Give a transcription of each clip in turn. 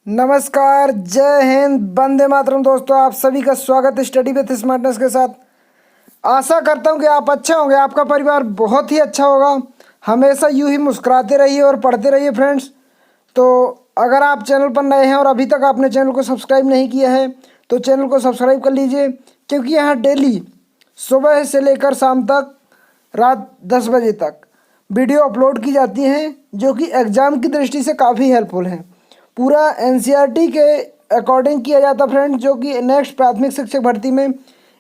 नमस्कार, जय हिंद, वंदे मातरम। दोस्तों, आप सभी का स्वागत है स्टडी विथ स्मार्टनेस के साथ। आशा करता हूं कि आप अच्छे होंगे, आपका परिवार बहुत ही अच्छा होगा। हमेशा यूं ही मुस्कुराते रहिए और पढ़ते रहिए फ्रेंड्स। तो अगर आप चैनल पर नए हैं और अभी तक आपने चैनल को सब्सक्राइब नहीं किया है तो चैनल को सब्सक्राइब कर लीजिए, क्योंकि यहाँ डेली सुबह से लेकर शाम तक रात 10 बजे तक वीडियो अपलोड की जाती हैं, जो कि एग्ज़ाम की दृष्टि से काफ़ी हेल्पफुल हैं। पूरा एनसीईआरटी के अकॉर्डिंग किया जाता फ्रेंड, जो कि नेक्स्ट प्राथमिक शिक्षक भर्ती में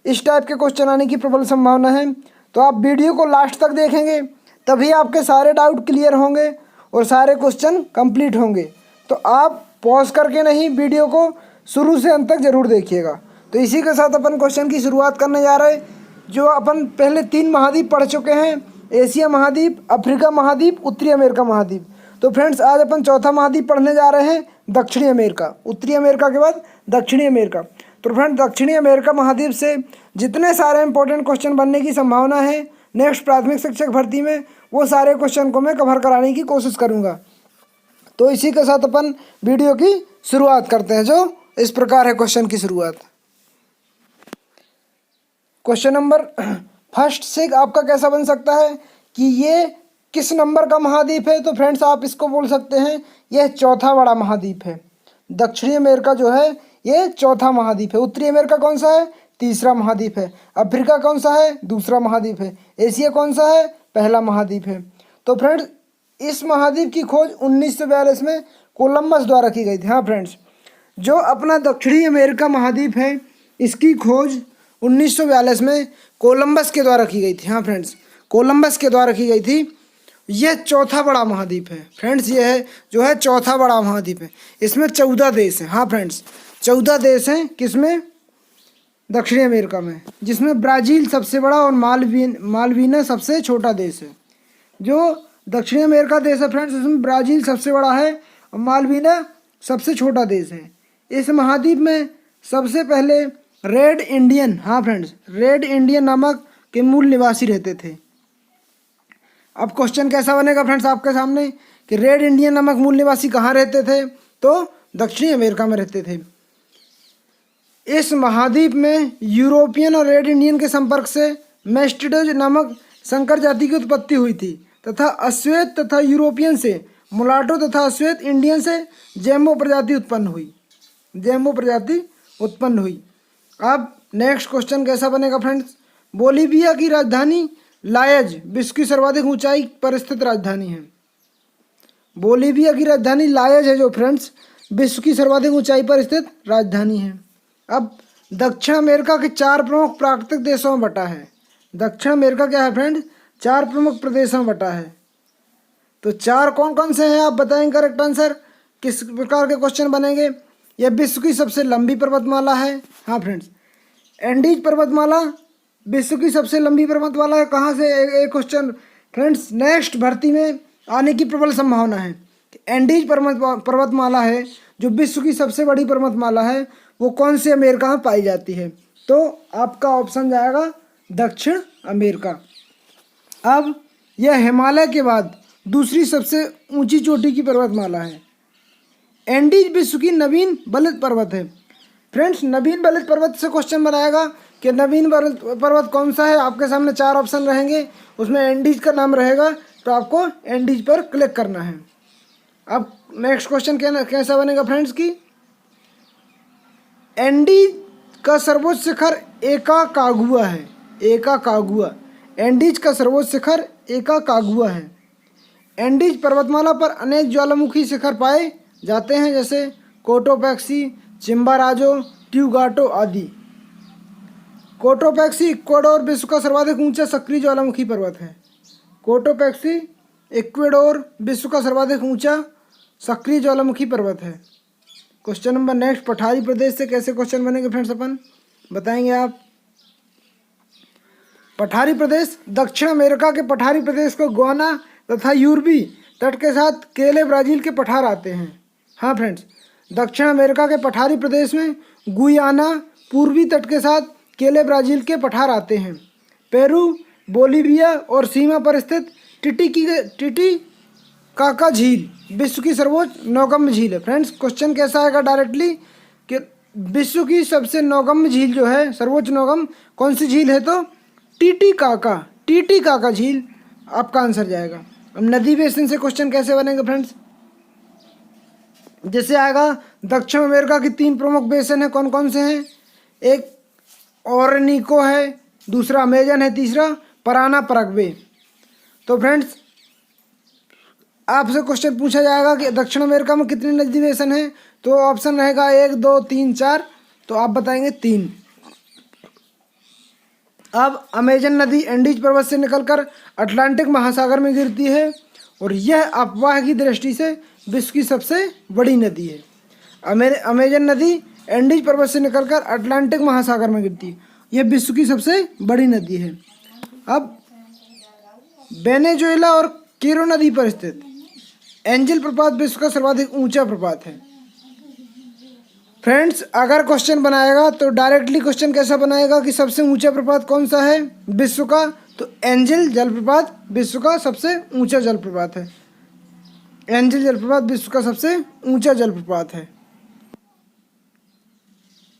इस टाइप के क्वेश्चन आने की प्रबल संभावना है। तो आप वीडियो को लास्ट तक देखेंगे तभी आपके सारे डाउट क्लियर होंगे और सारे क्वेश्चन कंप्लीट होंगे। तो आप पॉज करके नहीं, वीडियो को शुरू से अंत तक जरूर देखिएगा। तो इसी के साथ अपन क्वेश्चन की शुरुआत करने जा रहे हैं। जो अपन पहले 3 महाद्वीप पढ़ चुके हैं, एशिया महाद्वीप, अफ्रीका महाद्वीप, उत्तरी अमेरिका महाद्वीप। तो फ्रेंड्स, आज अपन चौथा महाद्वीप पढ़ने जा रहे हैं, दक्षिणी अमेरिका। उत्तरी अमेरिका के बाद दक्षिणी अमेरिका। तो फ्रेंड्स, दक्षिणी अमेरिका महाद्वीप से जितने सारे इंपॉर्टेंट क्वेश्चन बनने की संभावना है नेक्स्ट प्राथमिक शिक्षक भर्ती में, वो सारे क्वेश्चन को मैं कवर कराने की कोशिश करूँगा। तो इसी के साथ अपन वीडियो की शुरुआत करते हैं, जो इस प्रकार है क्वेश्चन की शुरुआत। क्वेश्चन नंबर फर्स्ट से आपका कैसा बन सकता है कि ये किस नंबर का महाद्वीप है। तो फ्रेंड्स, आप इसको बोल सकते हैं यह चौथा बड़ा महाद्वीप है। दक्षिणी अमेरिका जो है ये चौथा महाद्वीप है। उत्तरी अमेरिका कौन सा है? तीसरा महाद्वीप है। अफ्रीका कौन सा है? दूसरा महाद्वीप है। एशिया कौन सा है? पहला महाद्वीप है। तो फ्रेंड्स, इस महाद्वीप की खोज 1942 में कोलंबस द्वारा की गई थी। हाँ फ्रेंड्स, जो अपना दक्षिणी अमेरिका महाद्वीप है इसकी खोज 1942 में कोलंबस के द्वारा की गई थी। हाँ फ्रेंड्स, कोलंबस के द्वारा की गई थी। यह चौथा बड़ा महाद्वीप है फ्रेंड्स। यह है जो है चौथा बड़ा महाद्वीप है। इसमें 14 देश हैं। हाँ फ्रेंड्स, 14 देश हैं। किसमें? दक्षिणी अमेरिका में, जिसमें ब्राज़ील सबसे बड़ा और मालवीना सबसे छोटा देश है। जो दक्षिणी अमेरिका देश है फ्रेंड्स, इसमें ब्राज़ील सबसे बड़ा है और मालवीना सबसे छोटा देश है। इस महाद्वीप में सबसे पहले रेड इंडियन, हाँ फ्रेंड्स, रेड इंडियन नामक के मूल निवासी रहते थे। अब क्वेश्चन कैसा बनेगा फ्रेंड्स आपके सामने कि रेड इंडियन नामक मूल निवासी कहाँ रहते थे? तो दक्षिणी अमेरिका में रहते थे। इस महाद्वीप में यूरोपियन और रेड इंडियन के संपर्क से मेस्टिडोज नामक संकर जाति की उत्पत्ति हुई थी तथा अश्वेत तथा यूरोपियन से मुलाटो तथा अश्वेत इंडियन से जैम्बो प्रजाति उत्पन्न हुई। अब नेक्स्ट क्वेश्चन कैसा बनेगा फ्रेंड्स? बोलीविया की राजधानी लायज विश्व की सर्वाधिक ऊंचाई पर स्थित राजधानी है। बोलीविया की राजधानी लायज है, जो फ्रेंड्स विश्व की सर्वाधिक ऊंचाई पर स्थित राजधानी है। अब दक्षिण अमेरिका के 4 प्रमुख प्राकृतिक देशों में बटा है। दक्षिण अमेरिका क्या है फ्रेंड्स? 4 प्रमुख प्रदेशों में बटा है। तो 4 कौन कौन से हैं आप बताएंगे करेक्ट आंसर। किस प्रकार के क्वेश्चन बनेंगे? यह विश्व की सबसे लंबी पर्वतमाला है। हाँ फ्रेंड्स, एंडीज पर्वतमाला विश्व की सबसे लंबी पर्वतमाला है। कहाँ से? एक क्वेश्चन फ्रेंड्स नेक्स्ट भर्ती में आने की प्रबल संभावना है। एंडीज पर्वतमाला है जो विश्व की सबसे बड़ी पर्वतमाला है, वो कौन से अमेरिका में पाई जाती है? तो आपका ऑप्शन जाएगा दक्षिण अमेरिका। अब यह हिमालय के बाद दूसरी सबसे ऊंची चोटी की पर्वतमाला है। एंडीज विश्व की नवीन बलित पर्वत है। फ्रेंड्स, नवीन बलित पर्वत से क्वेश्चन बनाएगा कि नवीन बलित पर्वत कौन सा है। आपके सामने 4 ऑप्शन रहेंगे, उसमें एंडीज का नाम रहेगा, तो आपको एंडीज पर क्लिक करना है। अब नेक्स्ट क्वेश्चन कैसा बनेगा फ्रेंड्स की एंडीज का सर्वोच्च शिखर एकाकागुआ है। एकाकागुआ, एंडीज का सर्वोच्च शिखर एकाकागुआ है। एंडीज पर्वतमाला पर अनेक ज्वालामुखी शिखर पाए जाते हैं, जैसे कोटोपैक्सी, चिम्बाराजो, ट्यूगाटो आदि। कोटोपैक्सी इक्वाडोर विश्व का सर्वाधिक ऊंचा सक्रिय ज्वालामुखी पर्वत है। कोटोपैक्सी इक्वाडोर विश्व का सर्वाधिक ऊंचा सक्रिय ज्वालामुखी पर्वत है। क्वेश्चन नंबर नेक्स्ट, पठारी प्रदेश से कैसे क्वेश्चन बनेंगे फ्रेंड्स अपन बताएंगे आप। पठारी प्रदेश, दक्षिण अमेरिका के पठारी प्रदेश को गुयाना तथा यूरोपी तट के साथ केले ब्राज़ील के पठार आते हैं। हाँ फ्रेंड्स, दक्षिण अमेरिका के पठारी प्रदेश में गुयाना पूर्वी तट के साथ केले ब्राज़ील के पठार आते हैं। पेरू, बोलीविया और सीमा पर स्थित टिटी काका झील विश्व की सर्वोच्च नौगम्य झील है। फ्रेंड्स क्वेश्चन कैसा आएगा डायरेक्टली कि विश्व की सबसे नौगम्य झील जो है, सर्वोच्च नौगम्य कौन सी झील है, तो टीटी काका झील आपका आंसर जाएगा। अब नदी बेसिन से क्वेश्चन कैसे बनेंगे फ्रेंड्स, जैसे आएगा दक्षिण अमेरिका की 3 प्रमुख बेसिन है, कौन कौन से हैं, एक ओरनिको है, दूसरा अमेजन है, तीसरा पराना परग्वे। तो फ्रेंड्स आपसे क्वेश्चन पूछा जाएगा कि दक्षिण अमेरिका में कितने नदी बेसिन हैं, तो ऑप्शन रहेगा 1 2 3 4, तो आप बताएंगे 3। अब अमेजन नदी एंडीज पर्वत से निकलकर अटलांटिक महासागर में गिरती है और यह अपवाह की दृष्टि से विश्व की सबसे बड़ी नदी है। अमेजन नदी एंडीज पर्वत से निकलकर अटलांटिक महासागर में गिरती है, यह विश्व की सबसे बड़ी नदी है। अब वेनेजुएला और केरो नदी पर स्थित एंजल प्रपात विश्व का सर्वाधिक ऊंचा प्रपात है। फ्रेंड्स अगर क्वेश्चन बनाएगा तो डायरेक्टली क्वेश्चन कैसा बनाएगा कि सबसे ऊंचा प्रपात कौन सा है विश्व का, तो एंजल जलप्रपात विश्व का सबसे ऊंचा जलप्रपात है। एंजल जलप्रपात विश्व का सबसे ऊंचा जलप्रपात है।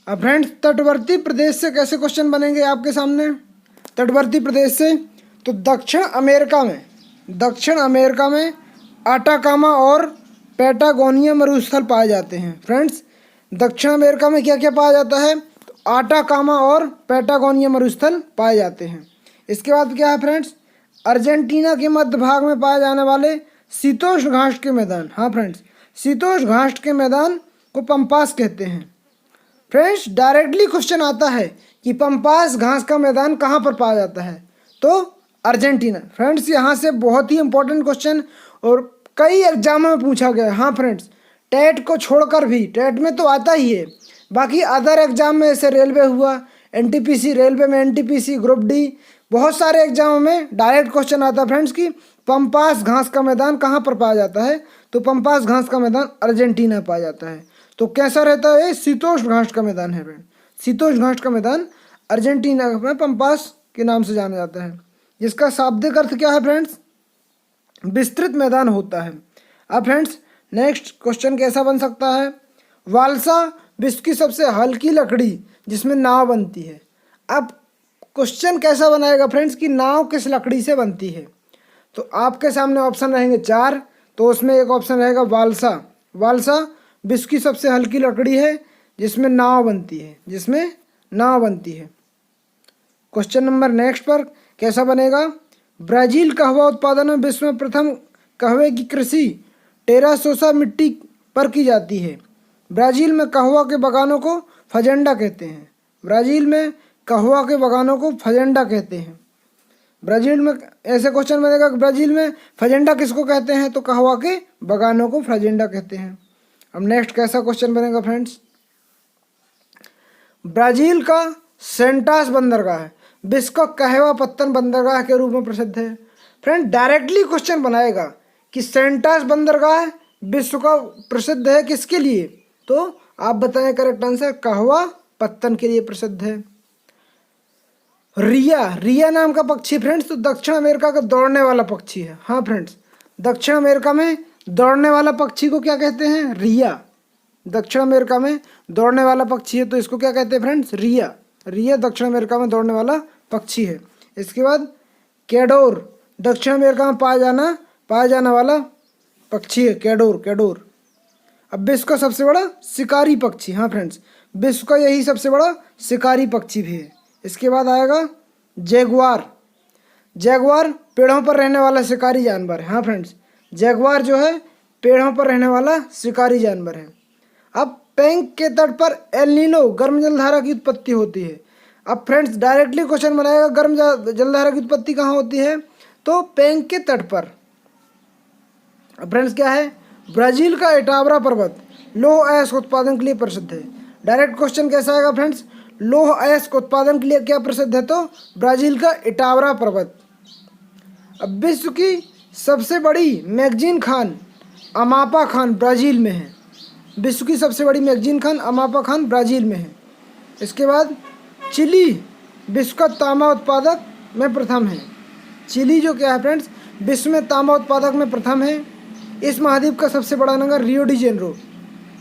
अब फ्रेंड्स तटवर्ती प्रदेश से कैसे क्वेश्चन बनेंगे आपके सामने, तटवर्ती प्रदेश से, तो दक्षिण अमेरिका में आटाकामा और पैटागोनिया मरुस्थल पाए जाते हैं। फ्रेंड्स दक्षिण अमेरिका में क्या क्या पाया जाता है, तो आटाकामा और पैटागोनिया मरुस्थल पाए जाते हैं। इसके बाद क्या है फ्रेंड्स, अर्जेंटीना के मध्य भाग में पाए जाने वाले शीतोष्ण घास के मैदान, हाँ फ्रेंड्स शीतोष्ण घास के मैदान को पंपास कहते हैं। फ्रेंड्स डायरेक्टली क्वेश्चन आता है कि पंपास घास का मैदान कहाँ पर पाया जाता है, तो अर्जेंटीना। फ्रेंड्स यहाँ से बहुत ही इंपॉर्टेंट क्वेश्चन और कई एग्जामों में पूछा गया है। हाँ फ्रेंड्स टेट को छोड़कर भी, टेट में तो आता ही है, बाकी अदर एग्जाम में ऐसे रेलवे हुआ, एनटीपीसी, रेलवे में एनटीपीसी, ग्रुप डी, बहुत सारे एग्जामों में डायरेक्ट क्वेश्चन आता है फ्रेंड्स कि पंपास घास का मैदान कहाँ पर पाया जाता है, तो पंपास घास का मैदान अर्जेंटीना पाया जाता है। तो कैसा रहता है, शीतोष्ण घास का मैदान है फ्रेंड, शीतोष्ण घास का मैदान अर्जेंटीना में पंपास के नाम से जाना जाता है, जिसका शाब्दिक अर्थ क्या है फ्रेंड्स, विस्तृत मैदान होता है। अब फ्रेंड्स नेक्स्ट क्वेश्चन कैसा बन सकता है, वालसा विश्व की सबसे हल्की लकड़ी जिसमें नाव बनती है। अब क्वेश्चन कैसा बनाएगा फ्रेंड्स कि नाव किस लकड़ी से बनती है, तो आपके सामने ऑप्शन रहेंगे 4, तो उसमें एक ऑप्शन रहेगा वालसा। वालसा विश्व की सबसे हल्की लकड़ी है जिसमें नाव बनती है, क्वेश्चन नंबर नेक्स्ट पर कैसा बनेगा, ब्राज़ील कहवा उत्पादन में विश्व में प्रथम कहवे की कृषि टेरासोसा मिट्टी पर की जाती है। ब्राज़ील में कहवा के बागानों को फजेंडा कहते हैं। ब्राज़ील में कहवा के बागानों को फजेंडा कहते हैं। ब्राज़ील में ऐसे क्वेश्चन बनेगा कि ब्राज़ील में फजेंडा किसको कहते हैं, तो कहवा के बागानों को फजेंडा कहते हैं। अब नेक्स्ट कैसा क्वेश्चन बनेगा फ्रेंड्स, ब्राज़ील का सेंटास बंदरगाह विश्व का कहवा पत्तन बंदरगाह के रूप में प्रसिद्ध है। फ्रेंड डायरेक्टली क्वेश्चन बनाएगा कि सेंटास बंदरगाह विश्व का प्रसिद्ध है किसके लिए, तो आप बताएं करेक्ट आंसर, कहवा पत्तन के लिए प्रसिद्ध है। रिया नाम का पक्षी फ्रेंड्स तो दक्षिण अमेरिका का दौड़ने वाला पक्षी है। हाँ फ्रेंड्स दक्षिण अमेरिका में दौड़ने वाला पक्षी को क्या कहते हैं, रिया। दक्षिण अमेरिका में दौड़ने वाला पक्षी है तो इसको क्या कहते हैं फ्रेंड्स, रिया दक्षिण अमेरिका में दौड़ने वाला पक्षी है। इसके बाद कैडोर दक्षिण अमेरिका में पाया जाने वाला पक्षी है, कैडोर। अब विश्व का सबसे बड़ा शिकारी पक्षी, हाँ फ्रेंड्स विश्व का यही सबसे बड़ा शिकारी पक्षी भी है। इसके बाद आएगा जैगुआर पेड़ों पर रहने वाला शिकारी जानवर है। हाँ फ्रेंड्स जैगुआर जो है पेड़ों पर रहने वाला शिकारी जानवर है। अब पेंक के तट पर एल नीनो गर्म जलधारा की उत्पत्ति होती है। अब फ्रेंड्स डायरेक्टली क्वेश्चन बनाएगा गर्म जलधारा की उत्पत्ति कहाँ होती है, तो पेंक के तट पर। अब फ्रेंड्स क्या है, ब्राज़ील का इटावरा पर्वत लौह अयस्क उत्पादन के लिए प्रसिद्ध है। डायरेक्ट क्वेश्चन कैसा आएगा फ्रेंड्स, लौह अयस्क उत्पादन के लिए क्या प्रसिद्ध है, तो ब्राज़ील का इटावरा पर्वत। अब विश्व की सबसे बड़ी मैगजीन खान अमापा खान ब्राज़ील में है। विश्व की सबसे बड़ी मैगजीन खान अमापा खान ब्राज़ील में है। इसके बाद चिली विश्व का तांबा उत्पादक में प्रथम है। चिली जो क्या है फ्रेंड्स विश्व में तांबा उत्पादक में प्रथम है। इस महाद्वीप का सबसे बड़ा नगर Rio de Janeiro.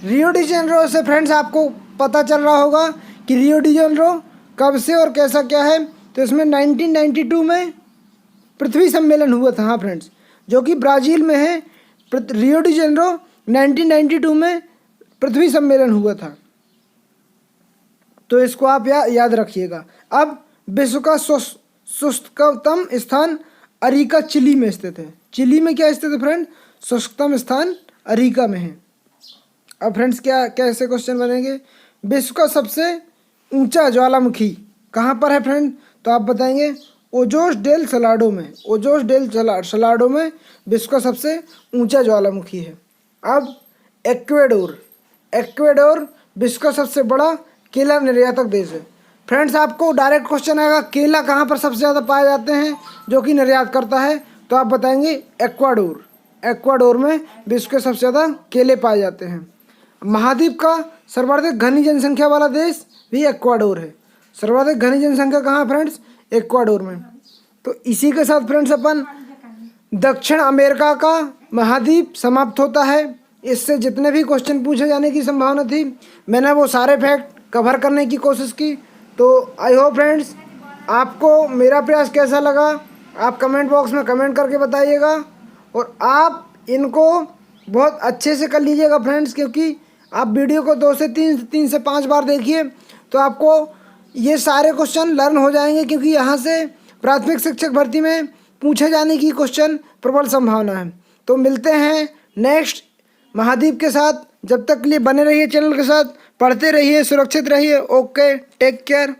Rio de Janeiro से फ्रेंड्स आपको पता चल रहा होगा कि रियो डी जेनेरो कब से और कैसा क्या है। तो इसमें 1992 में पृथ्वी सम्मेलन हुआ था। हाँ फ्रेंड्स, जो कि ब्राज़ील में है। रियो डी जेनेरो 1992 में पृथ्वी सम्मेलन हुआ था, तो इसको आप याद रखिएगा। अब विश्व का शुष्कतम स्थान अरिका चिली में स्थित है। चिली में क्या स्थित है फ्रेंड? शुष्कतम स्थान अरिका में है। अब फ्रेंड्स क्या कैसे क्वेश्चन बनेंगे? विश्व का सबसे ऊंचा ज्वालामुखी कहाँ पर है फ्रेंड? तो आप बताएंगे ओजोस डेल सलाडो में। ओजोस डेल सलाडो में विश्व का सबसे ऊंचा ज्वालामुखी है। अब एक्वेडोर। एक्वेडोर विश्व का सबसे बड़ा केला निर्यातक देश है। फ्रेंड्स आपको डायरेक्ट क्वेश्चन आएगा केला कहाँ पर सबसे ज़्यादा पाए जाते हैं जो कि निर्यात करता है? तो आप बताएंगे एक्वाडोर। एक्वाडोर में विश्व के सबसे ज़्यादा केले पाए जाते हैं। महाद्वीप का सर्वाधिक घनी जनसंख्या वाला देश भी एक्वाडोर है। सर्वाधिक घनी जनसंख्या कहाँ है फ्रेंड्स? एक्वाडोर में। तो इसी के साथ फ्रेंड्स अपन दक्षिण अमेरिका का महाद्वीप समाप्त होता है। इससे जितने भी क्वेश्चन पूछे जाने की संभावना थी, मैंने वो सारे फैक्ट कवर करने की कोशिश की। तो आई होप फ्रेंड्स आपको मेरा प्रयास कैसा लगा आप कमेंट बॉक्स में कमेंट करके बताइएगा। और आप इनको बहुत अच्छे से कर लीजिएगा फ्रेंड्स, क्योंकि आप वीडियो को 2 से 3 से 5 बार देखिए तो आपको ये सारे क्वेश्चन लर्न हो जाएंगे, क्योंकि यहाँ से प्राथमिक शिक्षक भर्ती में पूछे जाने की क्वेश्चन प्रबल संभावना है। तो मिलते हैं नेक्स्ट महाद्वीप के साथ। जब तक के लिए बने रहिए चैनल के साथ, पढ़ते रहिए, सुरक्षित रहिए। Okay, take care.